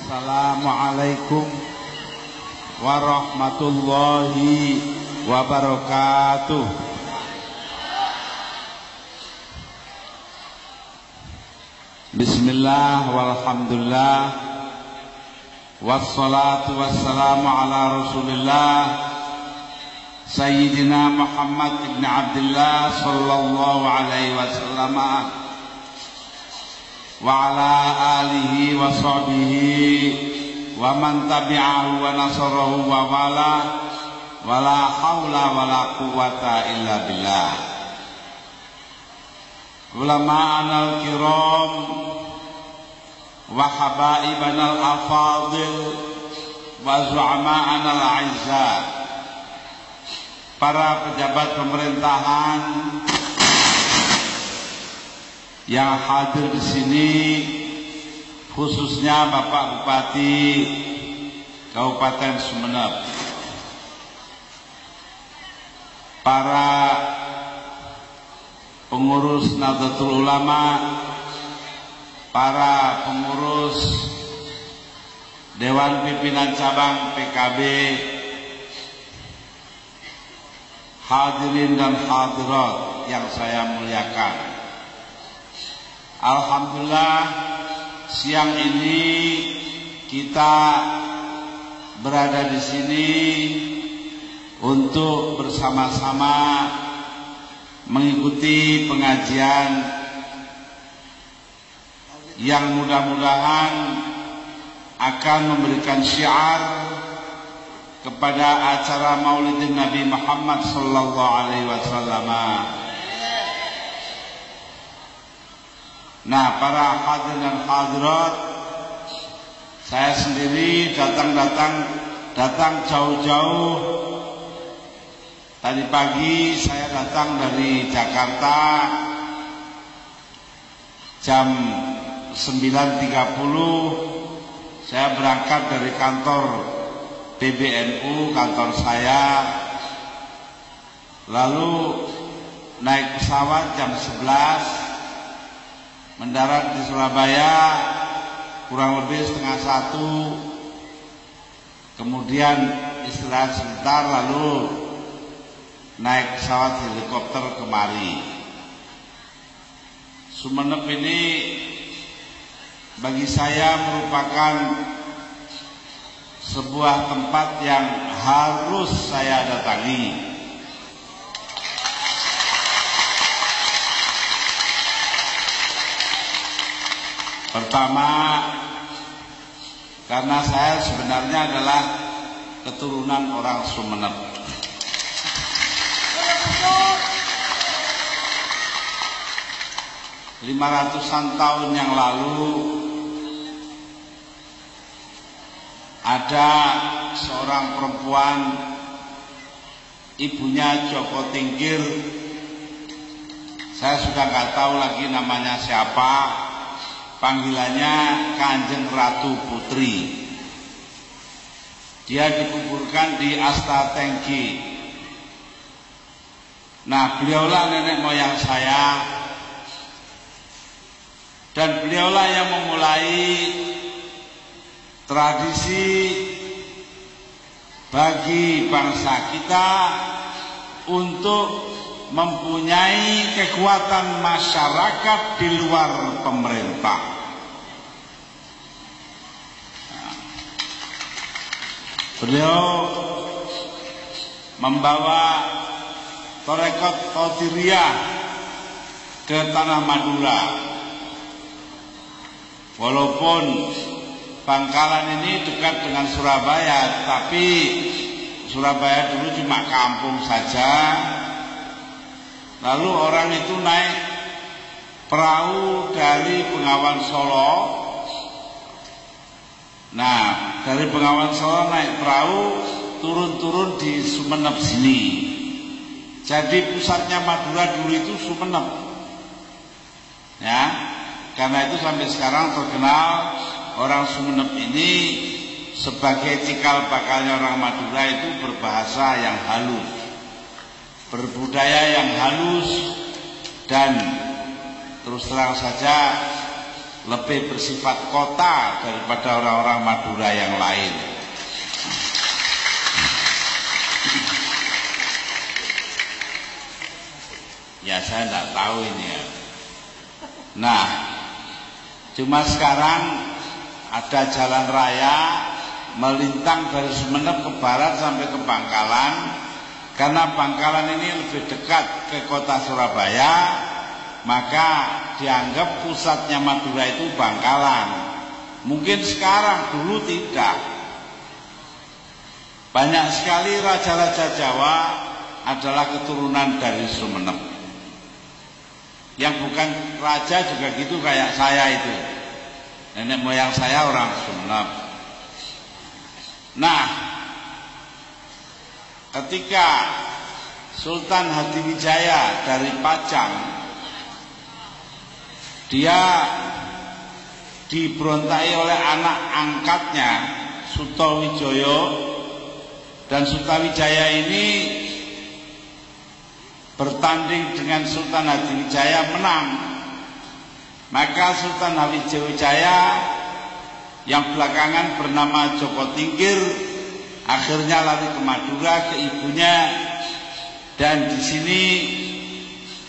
Assalamualaikum warahmatullahi wabarakatuh. Bismillah walhamdulillah wassalatu wassalamu ala rasulillah Sayyidina Muhammad ibn Abdullah sallallahu alaihi wasallam wa ala alihi wa sahbihi wa man tabi'ahu wa nasarahu wa wala hawla wala quwwata illa billah. Ulama'ana al-kiram wa habaibana al-afadil wa zu'ama'ana al-a'izzah, para pejabat pemerintahan yang hadir di sini, khususnya Bapak Bupati Kabupaten Sumeneb, para pengurus Nahdlatul Ulama, para pengurus Dewan Pimpinan Cabang PKB, hadirin dan hadirat yang saya muliakan. Alhamdulillah, siang ini kita berada di sini untuk bersama-sama mengikuti pengajian yang mudah-mudahan akan memberikan syiar kepada acara Maulidin Nabi Muhammad sallallahu alaihi wasallam. Nah, para hadirin dan hadirat, saya sendiri datang jauh-jauh. Tadi pagi saya datang dari Jakarta jam 9.30. Saya berangkat dari kantor PBNU, kantor saya, lalu naik pesawat jam 11, mendarat di Surabaya kurang lebih setengah 1, kemudian istirahat sebentar, lalu naik pesawat helikopter kemari. Sumeneb ini bagi saya merupakan sebuah tempat yang harus saya datangi. Pertama, karena saya sebenarnya adalah keturunan orang Sumeneb. Lima ratusan tahun yang lalu ada seorang perempuan, ibunya Joko Tingkir. Saya sudah nggak tahu lagi namanya siapa. Panggilannya Kanjeng Ratu Putri. Dia dikuburkan di Asta Tengki. Nah, beliaulah nenek moyang saya, dan beliaulah yang memulai tradisi bagi bangsa kita untuk mempunyai kekuatan masyarakat di luar pemerintah. Beliau membawa Torekot Qadiriyah ke tanah Madura. Walaupun Bangkalan ini dekat dengan Surabaya, tapi Surabaya dulu cuma kampung saja. Lalu orang itu naik perahu dari Bengawan Solo. Nah, dari Bengawan Solo naik perahu, turun-turun di Sumeneb sini. Jadi pusatnya Madura dulu itu Sumeneb. Ya, karena itu sampai sekarang terkenal orang Sumeneb ini sebagai cikal bakalnya orang Madura itu berbahasa yang halus, berbudaya yang halus, dan terus terang saja lebih bersifat kota daripada orang-orang Madura yang lain. Ya saya tidak tahu ini ya. Nah, cuma sekarang ada jalan raya melintang dari Sumeneb ke barat sampai ke Bangkalan. Karena Bangkalan ini lebih dekat ke kota Surabaya, maka dianggap pusatnya Madura itu Bangkalan. Mungkin sekarang, dulu tidak. Banyak sekali raja-raja Jawa adalah keturunan dari Sumeneb. Yang bukan raja juga gitu kayak saya itu. Nenek moyang saya orang Sumeneb. Nah, ketika Sultan Hadiwijaya dari Pajang, dia diberontai oleh anak angkatnya Sutawijaya, dan Sutawijaya ini bertanding dengan Sultan Hadiwijaya menang. Maka Sultan Hadiwijaya yang belakangan bernama Joko Tingkir akhirnya lari ke Madura ke ibunya, dan di sini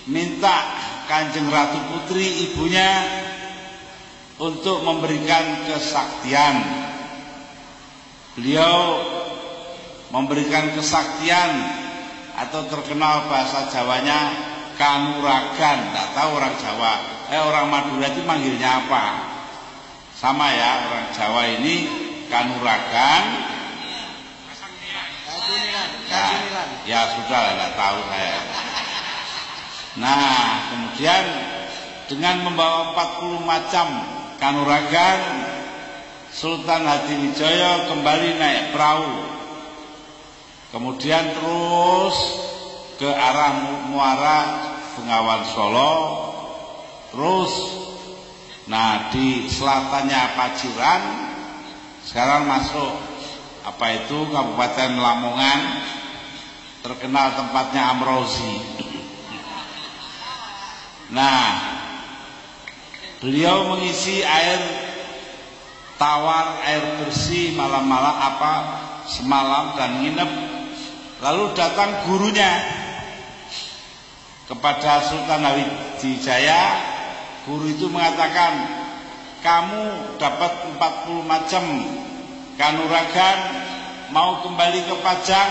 minta Kanjeng Ratu Putri ibunya untuk memberikan kesaktian. Beliau memberikan kesaktian atau terkenal bahasa Jawanya kanuragan. Tidak tahu orang Jawa, orang Madura itu manggilnya apa? Sama ya, orang Jawa ini kanuragan. Ya sudah, tidak tahu saya. Nah, kemudian dengan membawa 40 macam kanuragan, Sultan Hadiwijaya kembali naik perahu. Kemudian terus ke arah muara Bengawan Solo, terus nah di selatannya Paciran, sekarang masuk apa itu Kabupaten Lamongan, terkenal tempatnya Amrozi. Nah, beliau mengisi air tawar, air bersih malam-malam semalam dan nginep. Lalu datang gurunya kepada Sultan Hadiwijaya. Guru itu mengatakan, kamu dapat 40 macam kanuragan, mau kembali ke Pajang,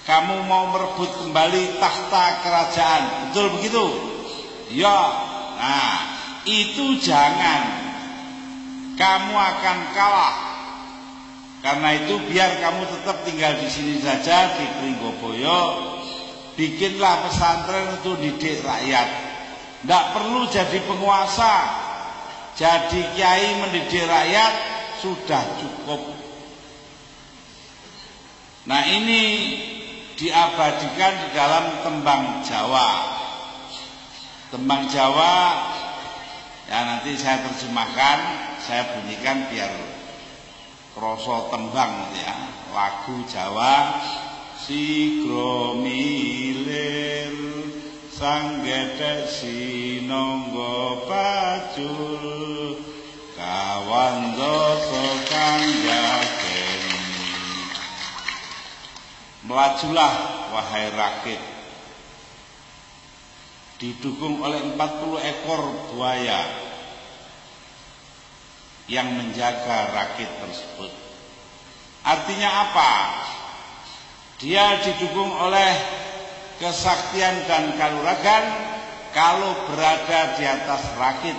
kamu mau merebut kembali tahta kerajaan, betul begitu? Ya. Nah, itu jangan, kamu akan kalah. Karena itu biar kamu tetap tinggal di sini saja di Pringgoboyo, bikinlah pesantren untuk didik rakyat. Tidak perlu jadi penguasa, jadi kiai mendidik rakyat sudah cukup. Nah, ini diabadikan di dalam tembang Jawa. Tembang Jawa ya nanti saya terjemahkan, saya bunyikan biar kroso tembang ya. Lagu Jawa sigro milir sang gedhek sinangga pacul kawan dosa kang yakeni. Melajulah wahai rakit, didukung oleh 40 ekor buaya yang menjaga rakit tersebut. Artinya apa? Dia didukung oleh kesaktian dan kanuragan kalau berada di atas rakit.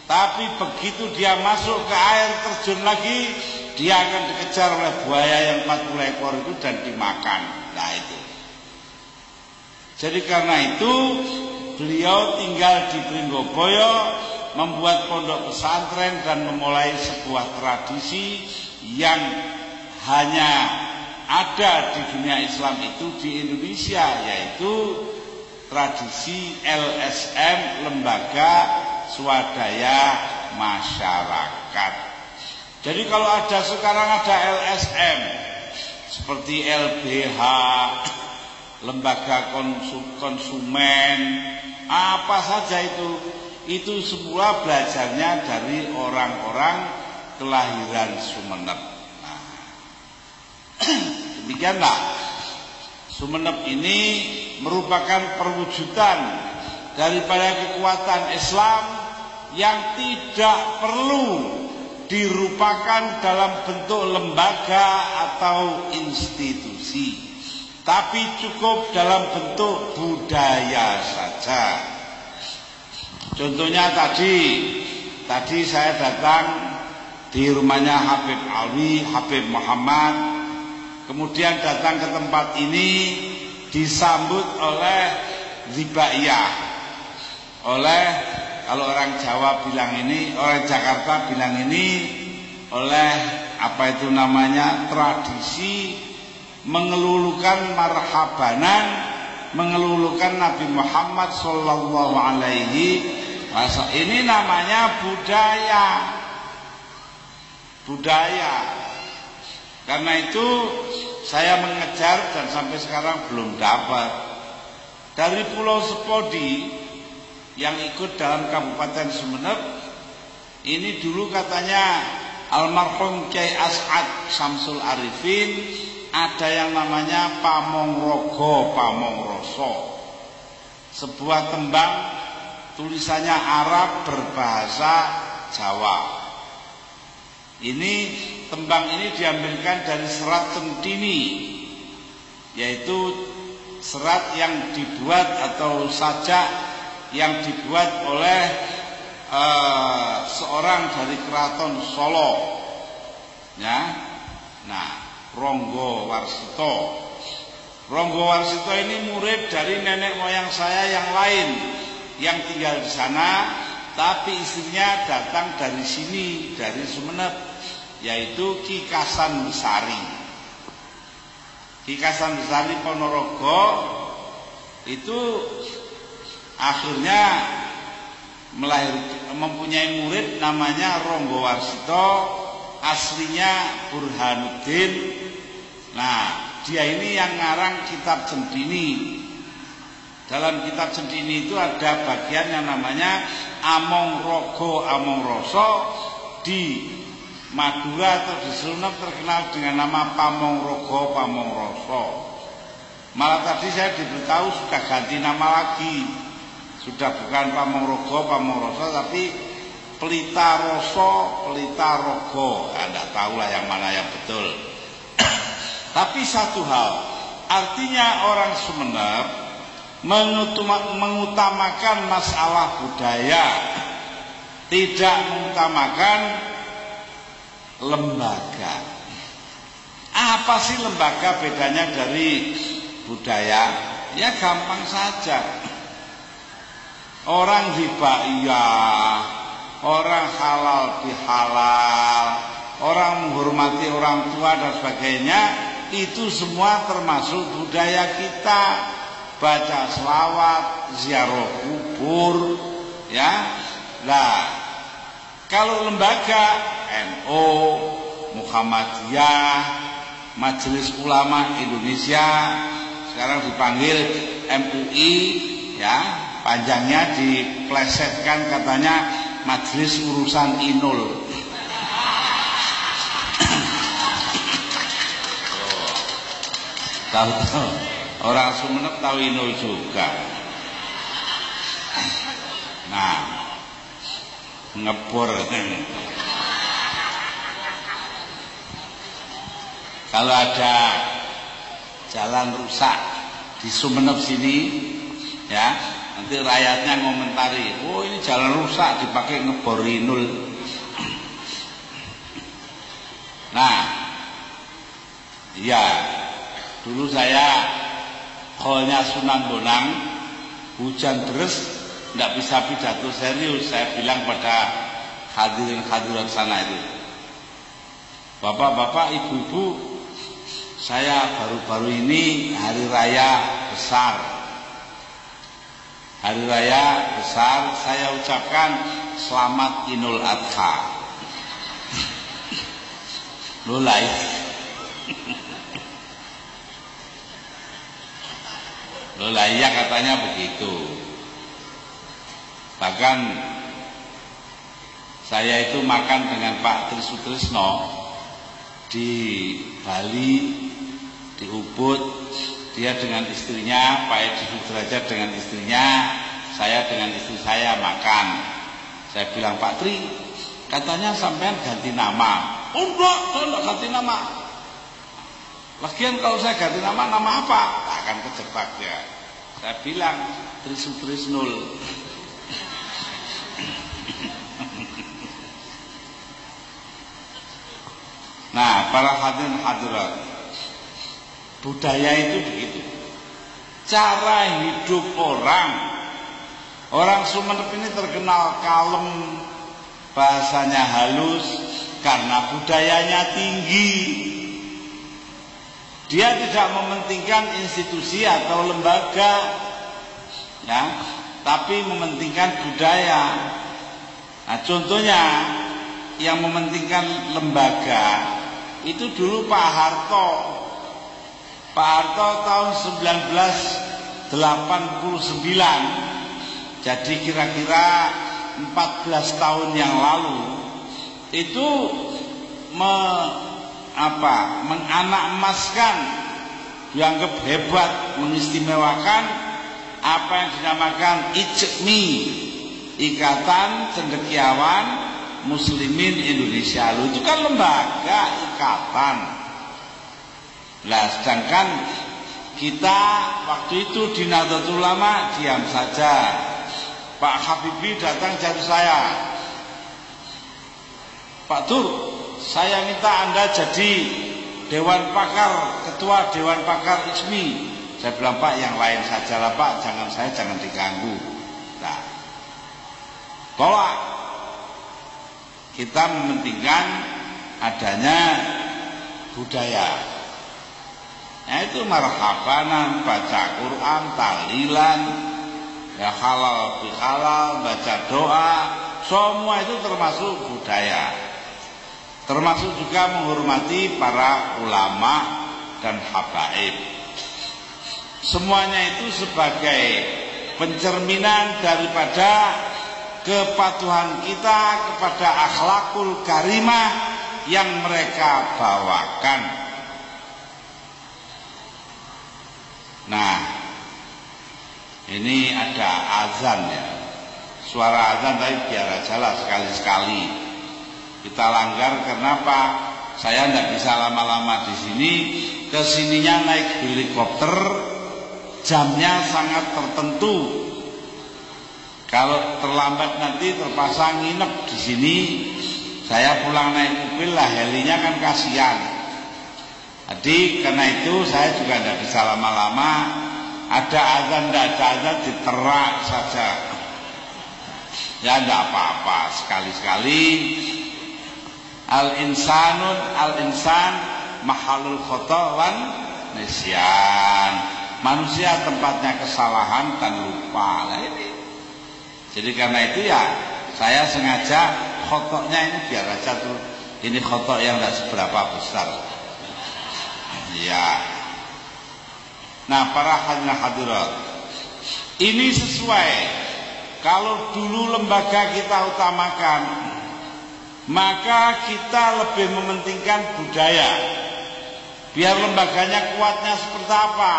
Tapi begitu dia masuk ke air terjun lagi, dia akan dikejar oleh buaya yang 40 ekor itu dan dimakan. Nah itu. Jadi karena itu beliau tinggal di Pringgoboyo, membuat pondok pesantren dan memulai sebuah tradisi yang hanya ada di dunia Islam itu di Indonesia, yaitu tradisi LSM, Lembaga Swadaya Masyarakat. Jadi kalau ada sekarang ada LSM seperti LBH, Lembaga Konsumen, apa saja itu semua belajarnya dari orang-orang kelahiran Sumenep. Nah, demikianlah Sumenep ini merupakan perwujudan daripada kekuatan Islam yang tidak perlu dirupakan dalam bentuk lembaga atau institusi, tapi cukup dalam bentuk budaya saja. Contohnya tadi saya datang di rumahnya Habib Alwi, Habib Muhammad, kemudian datang ke tempat ini disambut oleh zibaiyah, oleh, kalau orang Jawa bilang ini, orang Jakarta bilang ini, oleh apa itu namanya, tradisi mengelulukan marhabanan, mengelulukan Nabi Muhammad sallallahu alaihi wasallam. Ini namanya budaya. Karena itu saya mengejar dan sampai sekarang belum dapat. Dari Pulau Sepodi yang ikut dalam Kabupaten Sumenep ini dulu katanya almarhum Kyai As'ad Samsul Arifin ada yang namanya Pamongrogo Pamongroso, sebuah tembang tulisannya Arab berbahasa Jawa. Ini tembang ini diambilkan dari serat Centini, yaitu serat yang dibuat atau sajak yang dibuat oleh seorang dari Keraton Solo, ya. Nah, Ronggo Warsito. Ronggo Warsito ini murid dari nenek moyang saya yang lain yang tinggal di sana, tapi istrinya datang dari sini, dari Sumenep, yaitu Ki Kasan Besari. Ki Kasan Besari Ponorogo itu akhirnya mempunyai murid namanya Ronggo Warsito, aslinya Burhanuddin. Nah, dia ini yang ngarang kitab Centini. Dalam kitab Centini itu ada bagian yang namanya Amongrogo Amongroso. Di Madura atau di Sumenep terkenal dengan nama Pamongrogo Pamongroso. Malah tadi saya diberitahu sudah ganti nama lagi. Sudah bukan Pamongrogo Pamongroso tapi Pelitaroso Pelitarogo. Tidak tahulah yang mana yang betul. Tapi satu hal, artinya orang Sumenep mengutamakan masalah budaya, tidak mengutamakan lembaga. Apa sih lembaga bedanya dari budaya? Ya gampang saja. Orang riba iya, orang halal bihalal, orang menghormati orang tua dan sebagainya, itu semua termasuk budaya kita. Baca selawat, ziarah kubur, ya. Nah, kalau lembaga NU, Muhammadiyah, Majelis Ulama Indonesia, sekarang dipanggil MUI, ya, panjangnya diplesetkan katanya Majelis Urusan Inul. Tahu-tahu orang Sumenep tahu Inul juga. Nah, ngebor. Kalau ada jalan rusak di Sumenep sini, ya, nanti rakyatnya ngomentari, oh ini jalan rusak dipakai ngebor Inul. Nah, iya, dulu saya holnya Sunan Bonang, hujan deras, tidak bisa pidato serius. Saya bilang pada hadirin-hadirat sana itu, bapak-bapak, ibu-ibu, saya baru-baru ini hari raya besar. Hari raya besar, saya ucapkan selamat Idul Adha. Lulai. Loh lah iya katanya begitu. Bahkan saya itu makan dengan Pak Tri Sutrisno di Bali, di Ubud. Dia dengan istrinya, Pak Edi Sudrajat dengan istrinya, saya dengan istri saya makan. Saya bilang, Pak Tri, katanya sampean ganti nama. Oh enggak, saya enggak ganti nama. Lagian kalau saya ganti nama apa? Tak akan kejebak ya. Saya bilang, Tri Sutrisnul. Nah, para hadirin hadirat, budaya itu begitu. Cara hidup orang Sumenep ini terkenal kalem, bahasanya halus karena budayanya tinggi. Dia tidak mementingkan institusi atau lembaga, ya, tapi mementingkan budaya. Nah, contohnya yang mementingkan lembaga itu dulu Pak Harto. Pak Harto tahun 1989, jadi kira-kira 14 tahun yang lalu, itu menganak emaskan, dianggap hebat, mengistimewakan apa yang dinamakan ICMI, Ikatan Cendekiawan Muslimin Indonesia. Itu kan lembaga ikatan. Nah, sedangkan kita waktu itu di Nahdlatul Ulama diam saja. Pak Habibie datang jatuh saya, Pak Tur, saya minta Anda jadi Dewan Pakar, Ketua Dewan Pakar ICMI. Saya bilang, Pak, yang lain sajalah Pak, jangan diganggu. Nah, tolak. Kita mementingkan adanya budaya. Nah, itu marhabanan, baca Quran, tahlilan, ya halal bihalal, baca doa, semua itu termasuk budaya. Termasuk juga menghormati para ulama dan habaib. Semuanya itu sebagai pencerminan daripada kepatuhan kita kepada akhlakul karimah yang mereka bawakan. Nah, ini ada azan ya. Suara azan tapi biar aja lah sekali-sekali. Kita langgar, kenapa? Saya tidak bisa lama-lama di sini. Kesininya naik helikopter, jamnya sangat tertentu. Kalau terlambat nanti terpaksa nginep di sini. Saya pulang naik mobil lah, helinya kan kasihan. Jadi karena itu saya juga tidak bisa lama-lama. Ada azan, tidak ada azan, diterak saja. Ya tidak apa-apa, sekali-sekali. Al-insan mahalul khata' wan nisyan. Manusia tempatnya kesalahan dan lupa. Nah ini. Jadi karena itu ya saya sengaja khotoknya ini biar aja tuh. Ini khotok yang tidak seberapa besar. Ya. Nah, para hadirat, ini sesuai. Kalau dulu lembaga kita utamakan, maka kita lebih mementingkan budaya. Biar lembaganya kuatnya seperti apa?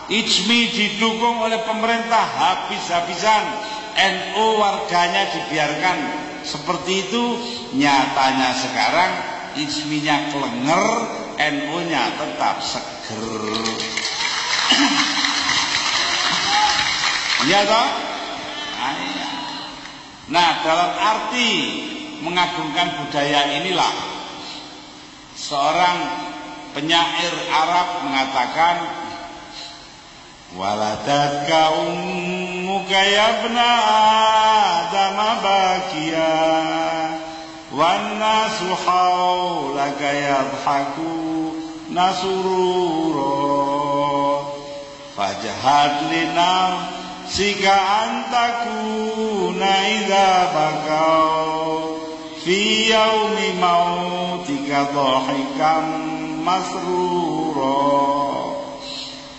ICMI didukung oleh pemerintah habis-habisan, NU warganya dibiarkan seperti itu. Nyatanya sekarang ICMI-nya kelenger, NU-nya tetap seger. Iya toh? Nah, dalam arti mengagungkan budaya inilah seorang penyair Arab mengatakan, waladatka ummuka ya ibna Adam bakiya wan nasu haulaka yadhaku nasurura fajhad lina sika antakuna idza bakau fi yaumi mautika dhahikam masrura.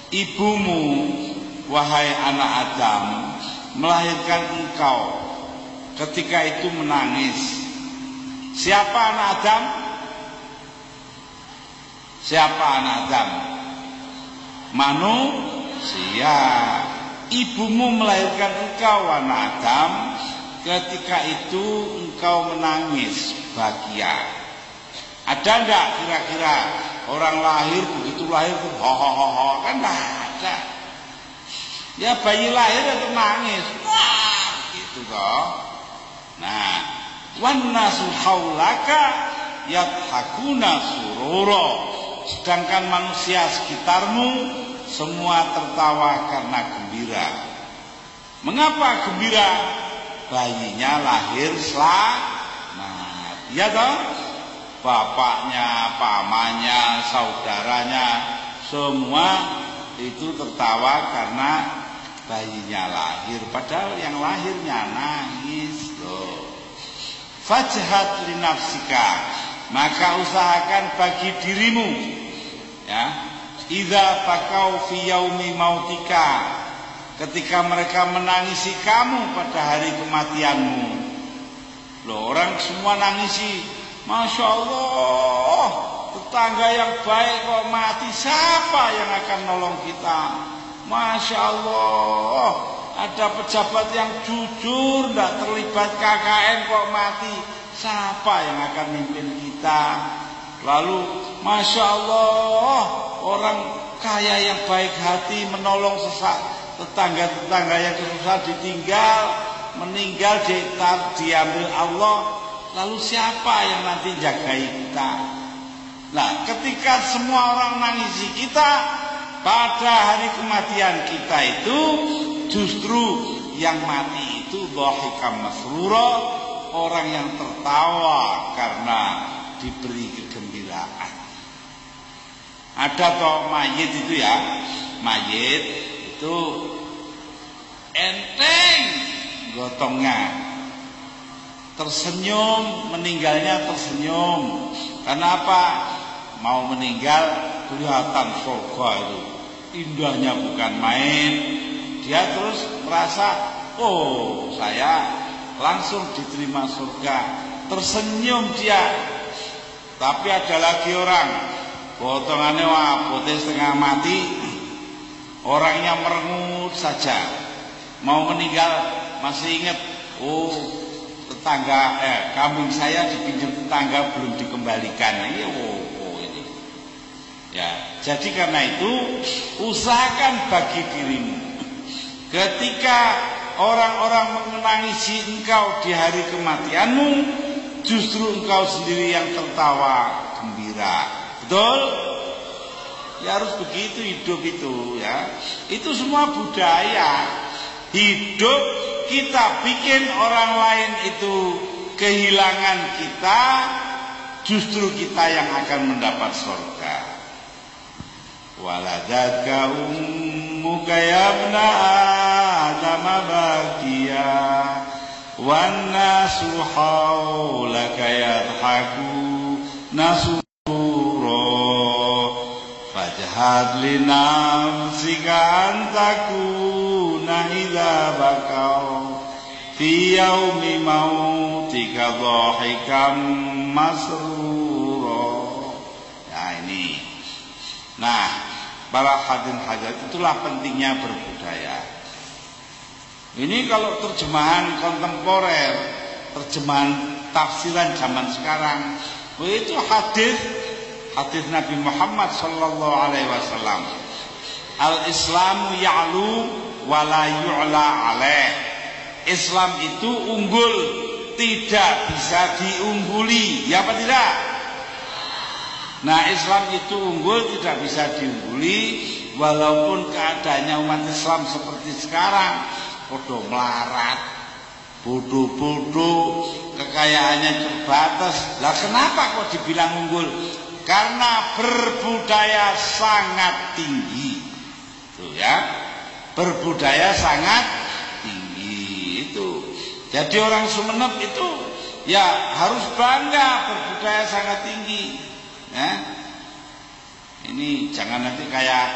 Ibumu, wahai anak Adam, melahirkan engkau ketika itu menangis. Siapa anak Adam? Siapa anak Adam? Manusia. Ibumu melahirkan engkau anak Adam. Ketika itu engkau menangis bahagia. Ada enggak kira-kira orang lahir begitu lahir tuh ho kan enggak ada. Ya bayi lahir itu nangis. Wah, gitu toh. Nah, wan nasu haulaka yadhakuna surura. Sedangkan manusia sekitarmu semua tertawa karena gembira. Mengapa gembira? Bayinya lahir selamat. Ya toh? Bapaknya, pamannya, saudaranya, semua itu tertawa karena bayinya lahir. Padahal yang lahirnya nangis loh. Fajhat li nafsika, maka usahakan bagi dirimu, ya. Idza bakau fi yaumi mautika, ketika mereka menangisi kamu pada hari kematianmu. Loh, orang semua nangisi. Masya Allah, tetangga yang baik kok mati, siapa yang akan nolong kita? Masya Allah, ada pejabat yang jujur, tidak terlibat KKN kok mati, siapa yang akan mimpin kita? Lalu Masya Allah, orang kaya yang baik hati menolong tetangga-tetangga yang susah ditinggal, meninggal, diambil Allah. Lalu siapa yang nanti jagai kita? Nah, ketika semua orang nangisi kita pada hari kematian kita itu, justru yang mati itu dhahikam masrura, orang yang tertawa karena diberi kegembiraan. Ada toh mayit itu ya, mayit itu enteng gotongnya, tersenyum, meninggalnya tersenyum. Karena apa? Mau meninggal kelihatan surga itu, indahnya bukan main. Dia terus merasa, oh saya langsung diterima surga, tersenyum dia. Tapi ada lagi orang potongannya putih setengah mati, orangnya merengut saja, mau meninggal masih ingat, oh tetangga, kambing saya dipinjam tetangga belum dikembalikan. Ini ini. Ya, jadi karena itu usahakan bagi dirimu. Ketika orang-orang menangisi engkau di hari kematianmu, justru engkau sendiri yang tertawa gembira. Betul? Ya harus begitu hidup itu ya. Itu semua budaya. Hidup kita bikin orang lain itu kehilangan kita, justru kita yang akan mendapat surga. Waladaka ummuka yabna Adam bakiya wan nasu haulaka yadhaku nasura fajhad li nafsika antakuna idza bakau fi yaumi mautika dhahikam masrura. Ya ini. Nah, para hadirin hadirat, itulah pentingnya berbudaya. Ini kalau terjemahan kontemporer, terjemahan tafsiran zaman sekarang, itu hadis Nabi Muhammad sallallahu alaihi wasallam. Al-Islamu ya'lu wa la yu'la alaih. Islam itu unggul, tidak bisa diungguli. Ya apa tidak? Nah, Islam itu unggul, tidak bisa diungguli, walaupun keadaannya umat Islam seperti sekarang, podo melarat, bodoh-bodoh, kekayaannya terbatas. Lah kenapa kok dibilang unggul? Karena berbudaya sangat tinggi. Tuh ya, berbudaya sangat tinggi itu. Jadi orang Sumeneb itu ya harus bangga berbudaya sangat tinggi. Ya. Ini jangan nanti kayak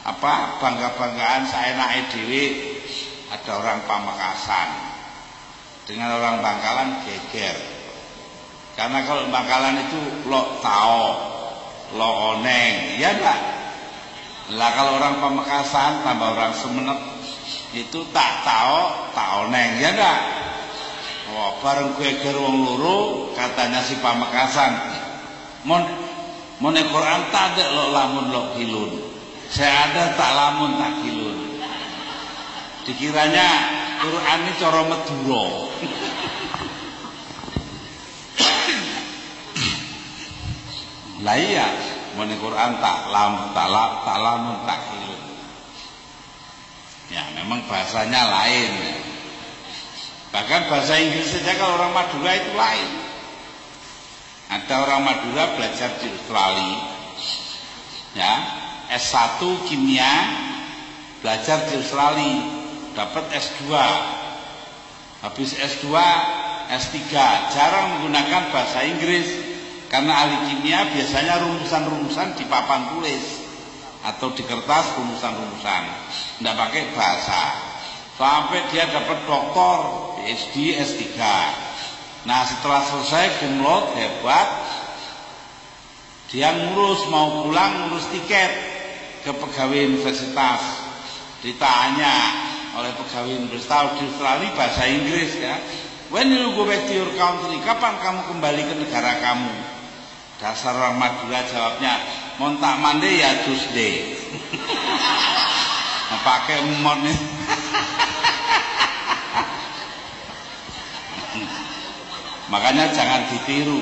apa bangga-banggaan saya naik dewe, ada orang Pamekasan dengan orang Bangkalan geger. Karena kalau Bangkalan itu lo tao, lo oneng, ya enggak? Lah kalau orang Pamekasan tambah orang Sumenep itu tak tao, tak oneng, ya enggak? Oh, bareng geger wong loro katanya si Pamekasan. Mon Quran tak ada lo lamun lo kilun. Saya ada tak lamun tak kilun. Dikiranya Quran ini cara Madura. Lah iya, mon Quran tak lamun tak kilun. Ya memang bahasanya lain. Bahkan bahasa Inggris saja kalau orang Madura itu lain. Ada orang Madura belajar di Australia, ya S1 kimia, belajar di Australia, dapat S2, habis S2, S3, jarang menggunakan bahasa Inggris karena ahli kimia biasanya rumusan-rumusan di papan tulis atau di kertas rumusan-rumusan, tidak pakai bahasa. Sampai dia dapat doktor, PhD, S3. Nah setelah selesai cum laude hebat, dia ngurus mau pulang ngurus tiket ke pegawai universitas. Ditanya oleh pegawai universitas di Australia bahasa Inggris ya, when you go back to your country, kapan kamu kembali ke negara kamu? Dasar orang Madura jawabnya, montak mande ya Tuesday. Nah, pakai mon nih. Makanya jangan ditiru,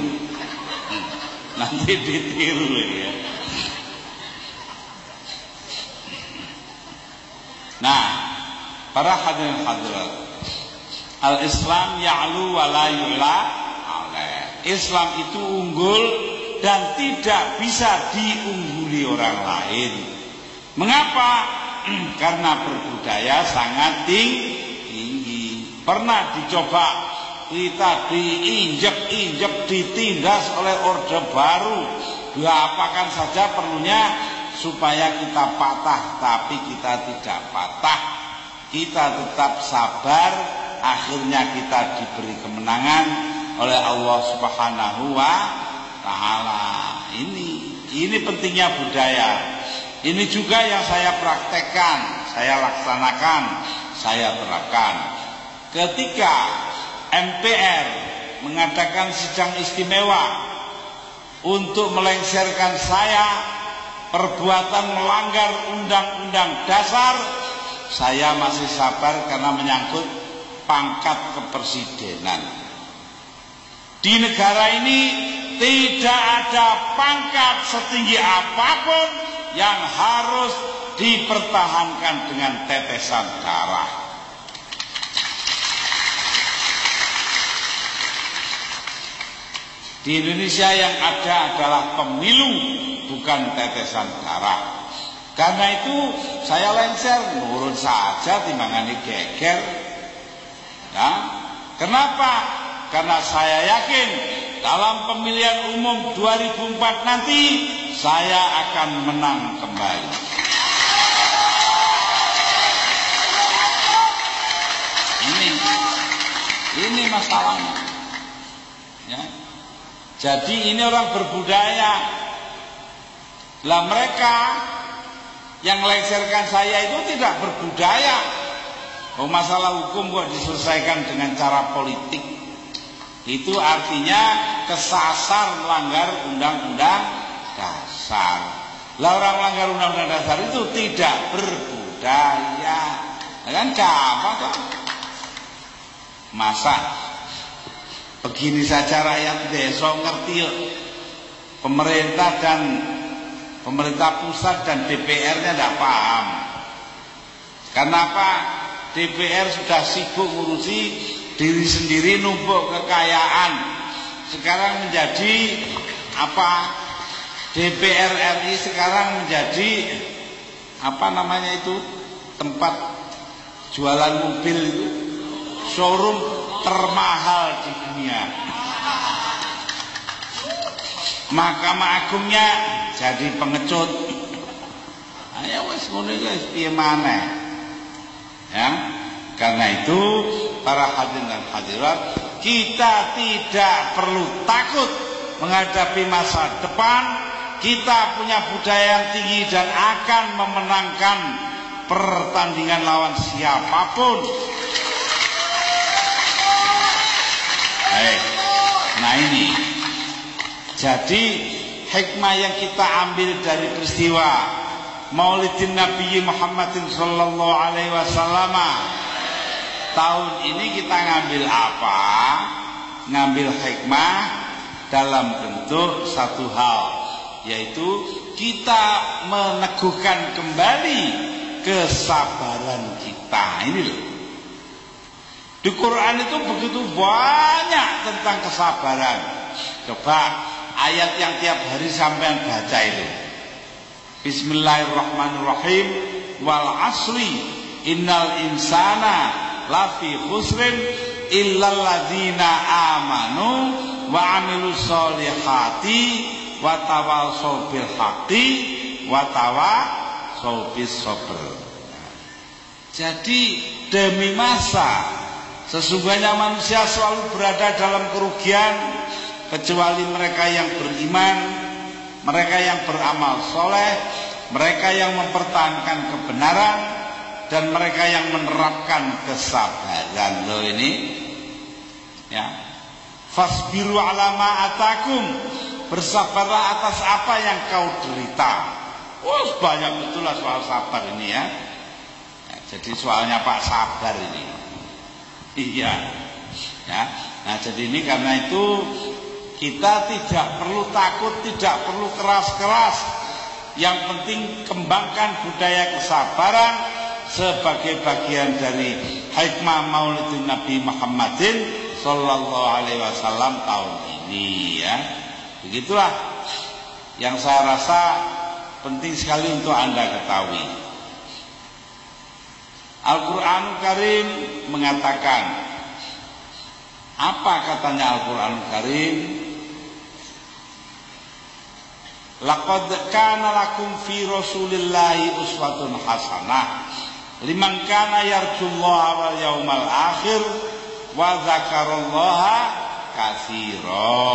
nanti ditiru ya. Nah, para hadirin hadirat, al-Islam ya'lu wa la yu'la alaih. Islam itu unggul dan tidak bisa diungguli orang lain. Mengapa? Karena berbudaya sangat tinggi. Pernah dicoba kita diinjek-injek, ditindas oleh Orde Baru. Diapakan saja perlunya supaya kita patah, tapi kita tidak patah. Kita tetap sabar, akhirnya kita diberi kemenangan oleh Allah Subhanahu wa Ta'ala. Ini pentingnya budaya. Ini juga yang saya praktekkan, saya laksanakan, saya terapkan. Ketika MPR mengadakan sidang istimewa untuk melengsarkan saya perbuatan melanggar undang-undang dasar, saya masih sabar karena menyangkut pangkat kepresidenan. Di negara ini tidak ada pangkat setinggi apapun yang harus dipertahankan dengan tetesan darah. Di Indonesia yang ada adalah pemilu, bukan tetesan darah. Karena itu saya lengser, nurut saja timbangane geger. Ya. Kenapa? Karena saya yakin dalam pemilihan umum 2004 nanti saya akan menang kembali. Ini masalahnya. Ya. Jadi ini orang berbudaya. Lah mereka yang melengsarkan saya itu tidak berbudaya. Oh, masalah hukum kok diselesaikan dengan cara politik. Itu artinya kesasar melanggar undang-undang dasar. Lah orang melanggar undang-undang dasar itu tidak berbudaya. Kan gampang kok. Masa begini saja rakyat desa ngerti yuk. Pemerintah pusat dan DPR-nya tidak paham. Kenapa? DPR sudah sibuk ngurusi diri sendiri, numpuk kekayaan. Sekarang menjadi apa? DPR RI sekarang menjadi apa namanya itu? Tempat jualan mobil itu, showroom termahal di dunia. Mahkamah Agungnya jadi pengecut. Ayo wis ngono iki piye maneh. Ya. Karena itu para hadirin dan hadirat, kita tidak perlu takut menghadapi masa depan. Kita punya budaya yang tinggi dan akan memenangkan pertandingan lawan siapapun. Baik. Nah ini, jadi hikmah yang kita ambil dari peristiwa Maulidin Nabi Muhammadin Sallallahu Alaihi Wasallam tahun ini, kita ngambil apa? Ngambil hikmah dalam bentuk satu hal, yaitu kita meneguhkan kembali kesabaran kita. Ini loh, di Quran itu begitu banyak tentang kesabaran. Coba ayat yang tiap hari sampean baca itu. Bismillahirrahmanirrahim. Wal asri innal insana lafi khusrin illal ladzina amanu wa amilus solihati wa tawassaw bil haqqi wa tawassaw bis sabr. Jadi demi masa sesungguhnya manusia selalu berada dalam kerugian kecuali mereka yang beriman, mereka yang beramal soleh, mereka yang mempertahankan kebenaran, dan mereka yang menerapkan kesabaran. Loh ini ya, fasbiru ala ma atakum, bersabarlah atas apa yang kau derita. Oh, banyak betul lah soal sabar ini ya. Jadi soalnya Pak Sabar ini. Iya. Ya. Nah, jadi ini karena itu kita tidak perlu takut, tidak perlu keras-keras. Yang penting kembangkan budaya kesabaran sebagai bagian dari hikmah Maulidin Nabi Muhammadin Sallallahu Alaihi Wasallam tahun ini ya. Begitulah yang saya rasa penting sekali untuk Anda ketahui. Al-Quranul Karim mengatakan, apa katanya Al-Quranul Karim? Laqad kana lakum fi Rasulillahi uswatun hasanah liman kana yarjullaha wal yaumal akhir wa dzakarallaha katsira.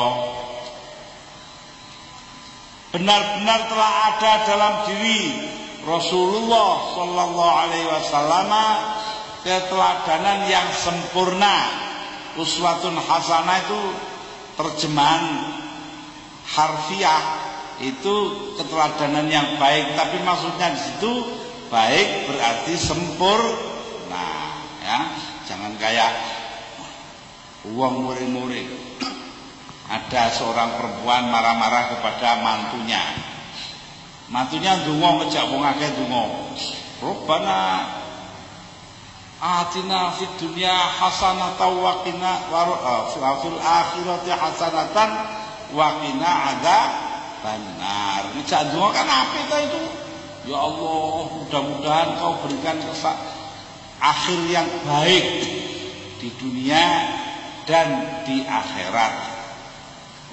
Benar-benar telah ada dalam diri Rasulullah Sallallahu Alaihi Wasallam keteladanan yang sempurna. Uswatun hasanah itu terjemahan harfiah, itu keteladanan yang baik, tapi maksudnya di situ baik berarti sempurna ya. Jangan kayak uang murid-murid. Ada seorang perempuan marah-marah kepada mantunya. Mantunya ndonga ngejak wong akeh ndonga. Rabbana atina fid dunya hasanatan wa qina fil akhirati hasanatan wa qina adzabannar. Ngejak ndonga kan apik ta itu? Ya Allah, mudah-mudahan kau berikan akhir yang baik di dunia dan di akhirat.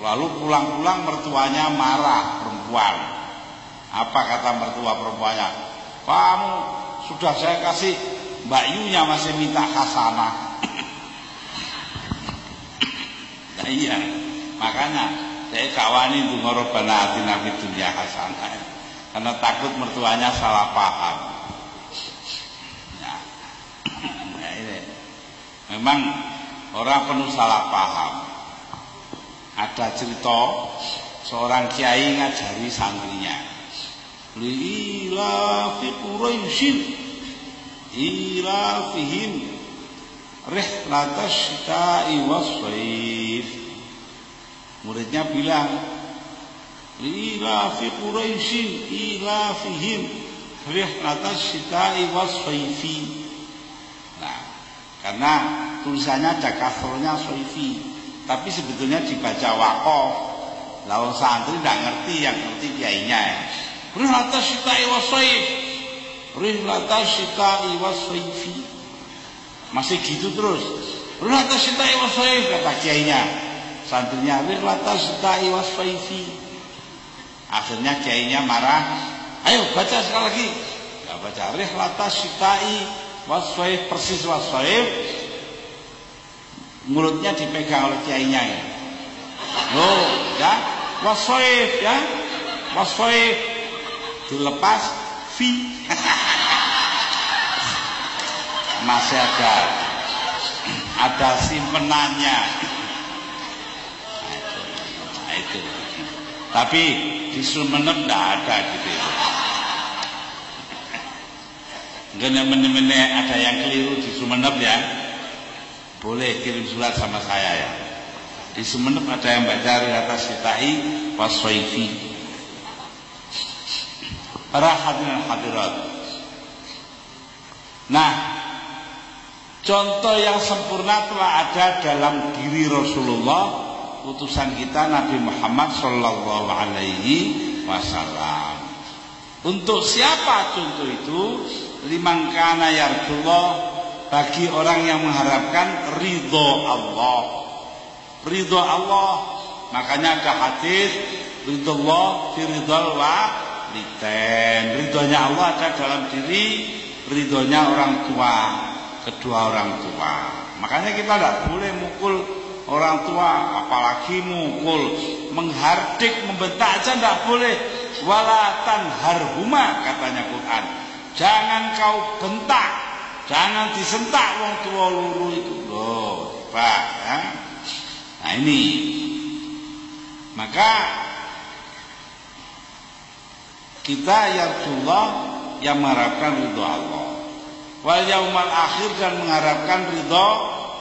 Lalu pulang-pulang mertuanya marah, perempuan. Apa kata mertua perempuannya? Kamu sudah saya kasih, Mbak Yunya masih minta hasanah. Nah iya, makanya saya kawani ndonga Rabbana atina fid dunya hasanah, karena takut mertuanya salah paham. Ya. Nah, ini memang orang penuh salah paham. Ada cerita seorang kiai ngajari santrinya, ila fi Quraisyin ila fihim rihlatash syita'i was-shaif. Muridnya bilang, ila fi Quraisyin ila fihim rihlatash syita'i was-shaifi. Nah, karena tulisannya ada kasrohnya shaifi, tapi sebetulnya dibaca waqaf. Lawan santri tidak ngerti, yang ngerti kiainya ya. Rihlatash syita'i was-shaif, rihlatash syita'i was-shaifi. Masih gitu terus. Rihlatash syita'i was-shaif kata kiainya. Santrinya rihlatash syita'i was-shaifi. Akhirnya kiainya marah. Ayo baca sekali lagi. Enggak baca. Rihlatash syita'i was-shaif, persis was-shaif. mulutnya dipegang oleh kiainya ya. Oh, ya, wasoif ya, wasoif dilepas, fi. Masih ada simpenannya. Nah, itu. Tapi di Sumenep tidak ada gitu. Mungkin ada yang keliru di Sumenep ya. Boleh kirim surat sama saya ya. Di Sumenep ada yang baca Riyatas Sitai Waswaifi. Para hadirin hadirat. Nah, contoh yang sempurna telah ada dalam diri Rasulullah, utusan kita Nabi Muhammad Sallallahu Alaihi Wasallam. Untuk siapa contoh itu? Liman kana yarjullah, bagi orang yang mengharapkan ridho Allah. Ridho Allah, makanya ada hadis ridho Allah fi ridhal walidain. Ridhonya Allah ada dalam diri ridhonya orang tua, kedua orang tua. Makanya kita tidak boleh mukul orang tua, apalagi mukul, menghardik, membentak aja tidak boleh. Wala tanharhuma, katanya Quran. Jangan kau bentak, jangan disentak wong tua luru itu. Loh, Pak, ya. Nah ini, maka kita yarjullah yang mengharapkan ridho Allah, wal yaumal akhir, dan mengharapkan ridho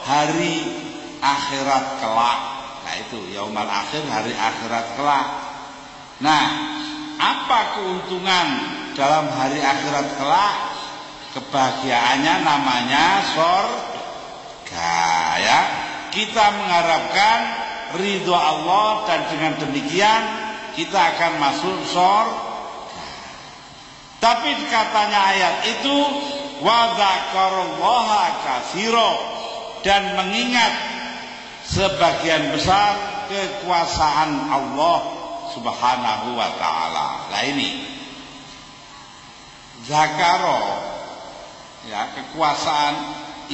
hari akhirat kelak. Nah itu yaumal akhir, hari akhirat kelak. Nah, apa keuntungan dalam hari akhirat kelak? Kebahagiaannya namanya surga ya. Kita mengharapkan ridho Allah, dan dengan demikian kita akan masuk surga. Tapi katanya ayat itu wa dzakarallaha katsira, dan mengingat sebagian besar kekuasaan Allah Subhanahu wa ta'ala. Nah ini zakaro ya, kekuasaan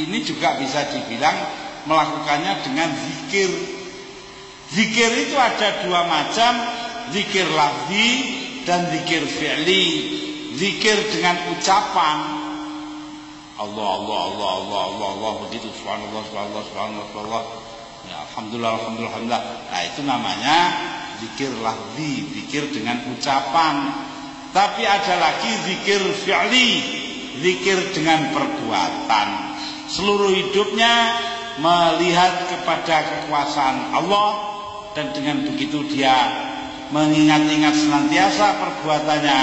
ini juga bisa dibilang melakukannya dengan zikir. Zikir itu ada dua macam, zikir lafzi dan zikir fi'li. Zikir dengan ucapan Allah Allah Allah Allah Allah Allah begitu, subhanallah subhanallah subhanallah subhanallah ya, alhamdulillah alhamdulillah alhamdulillah. Nah itu namanya zikir lafzi, zikir dengan ucapan. Tapi ada lagi zikir fi'li, zikir dengan perbuatan. Seluruh hidupnya melihat kepada kekuasaan Allah, dan dengan begitu dia mengingat-ingat senantiasa perbuatannya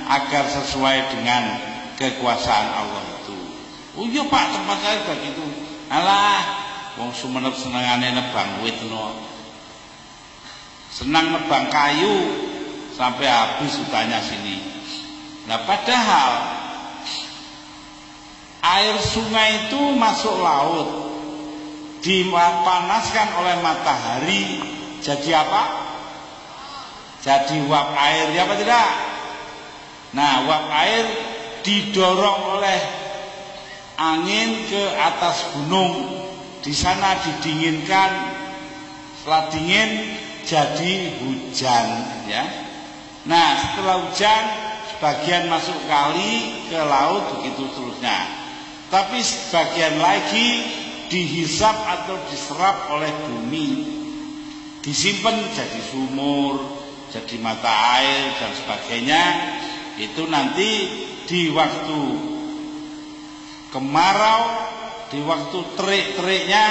agar sesuai dengan kekuasaan Allah itu. Oh iya Pak, tempat saya begitu. Alah, wong Sumenep senengane nebang wit no. Senang nebang kayu sampai habis hutannya sini. Nah padahal air sungai itu masuk laut, dipanaskan oleh matahari, jadi apa? Jadi uap air, ya apa tidak? Nah uap air didorong oleh angin ke atas gunung, di sana didinginkan, setelah dingin jadi hujan ya. Nah setelah hujan sebagian masuk kali ke laut, begitu seterusnya. Tapi sebagian lagi dihisap atau diserap oleh bumi, disimpan jadi sumur, jadi mata air dan sebagainya. Itu nanti di waktu kemarau, di waktu terik-teriknya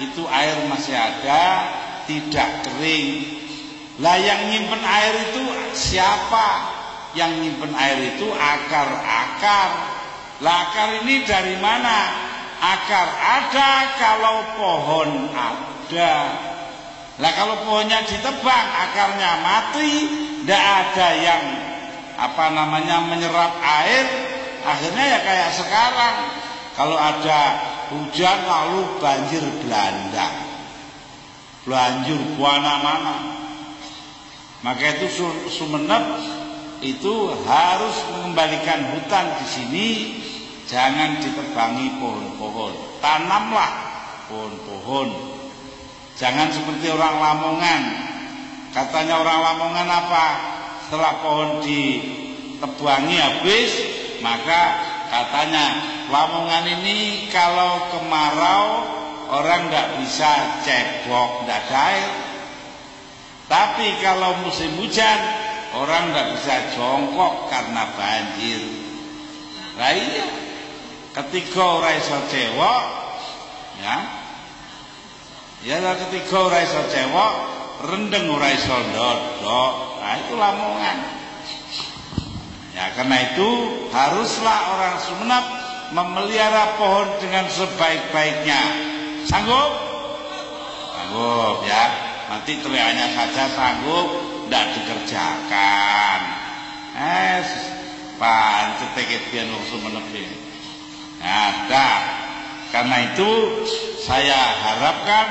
itu air masih ada, tidak kering. Lah yang nyimpen air itu siapa? Yang nyimpen air itu akar-akar. Lah akar ini dari mana? Akar ada kalau pohon ada. Lah kalau pohonnya ditebang, akarnya mati, tidak ada yang menyerap air. Akhirnya ya kayak sekarang, kalau ada hujan lalu banjir Belanda, banjir mana-mana. Maka itu Sumenep itu harus mengembalikan hutan di sini, jangan ditebangi pohon-pohon. Tanamlah pohon-pohon. Jangan seperti orang Lamongan. Katanya orang Lamongan apa? Setelah pohon ditebangi habis, maka katanya Lamongan ini kalau kemarau orang nggak bisa cebok, nggak ada air. Tapi kalau musim hujan orang nggak bisa jongkok karena banjir. Nah iya, ketika ora iso cewek, ya ketika ora iso cewek, rendeng ora iso ndodok. Nah itu Lamongan. Ya karena itu haruslah orang Sumenep memelihara pohon dengan sebaik-baiknya. Sanggup? Sanggup ya. Nanti teriaknya saja sanggup, tidak dikerjakan. Pancet pian wong Sumenep ini. Ada. Karena itu saya harapkan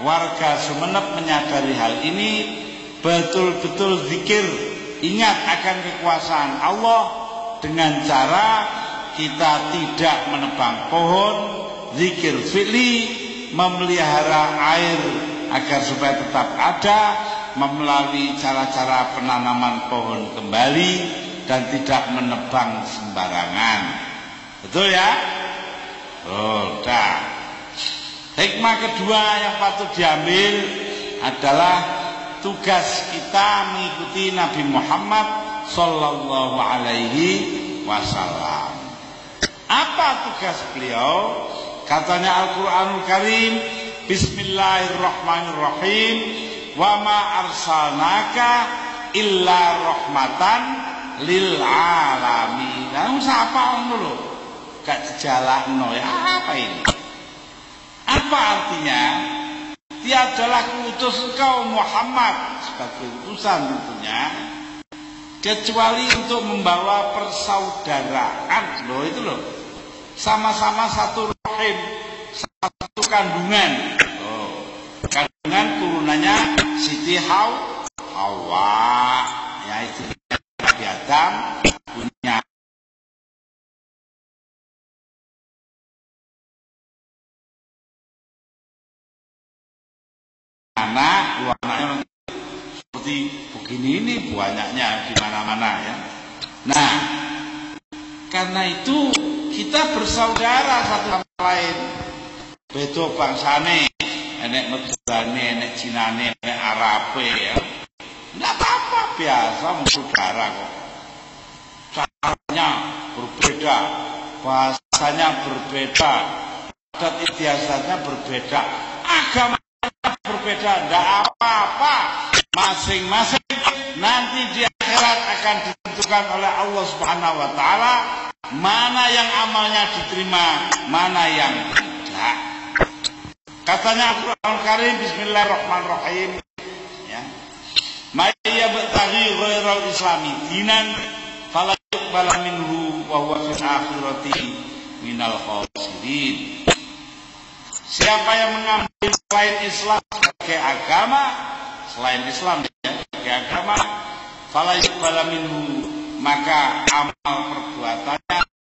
warga Sumenep menyadari hal ini, betul-betul zikir, ingat akan kekuasaan Allah dengan cara kita tidak menebang pohon, zikir fi'li, memelihara air agar supaya tetap ada, melalui cara-cara penanaman pohon kembali dan tidak menebang sembarangan. Betul ya? Dah. Hikmah kedua yang patut diambil adalah tugas kita mengikuti Nabi Muhammad sallallahu alaihi wasallam. Apa tugas beliau? Katanya Al-Qur'anul Karim, Bismillahirrahmanirrahim, wa ma arsalnaka illa rahmatan lil alamin. Nah, siapa orang dulu? Gak dijalakno ya, apa ini? Apa artinya? Tiadalah kuutus engkau Muhammad sebagai utusan tentunya, kecuali untuk membawa persaudaraan. Loh itu loh, sama-sama satu rahim, satu kandungan. Kandungan turunannya Siti Hawa, ya itu Nabi Adam punya anak, dua anaknya seperti begini ini banyaknya di mana-mana ya. Nah, karena itu kita bersaudara satu sama lain. Beda bangsane, enek Madurane, enek Cinane, enek Arabe ya. Enggak apa-apa, biasa saudara kok. Caranya berbeda, bahasanya berbeda, adat istiadatnya berbeda, agama berbeda, enggak apa-apa. Masing-masing nanti di akhirat akan ditentukan oleh Allah Subhanahu wa taala mana yang amalnya diterima, mana yang tidak. Katanya Al-Qur'an Karim, Bismillahirrahmanirrahim, ya. May yabtaghi ghairal islami dinan fala yuqbal minhu wa huwa fil akhirati minal khasirin. Siapa yang mengambil selain Islam sebagai agama, selain Islam ya, sebagai agama, fala yuqbal minhu, maka amal perbuatannya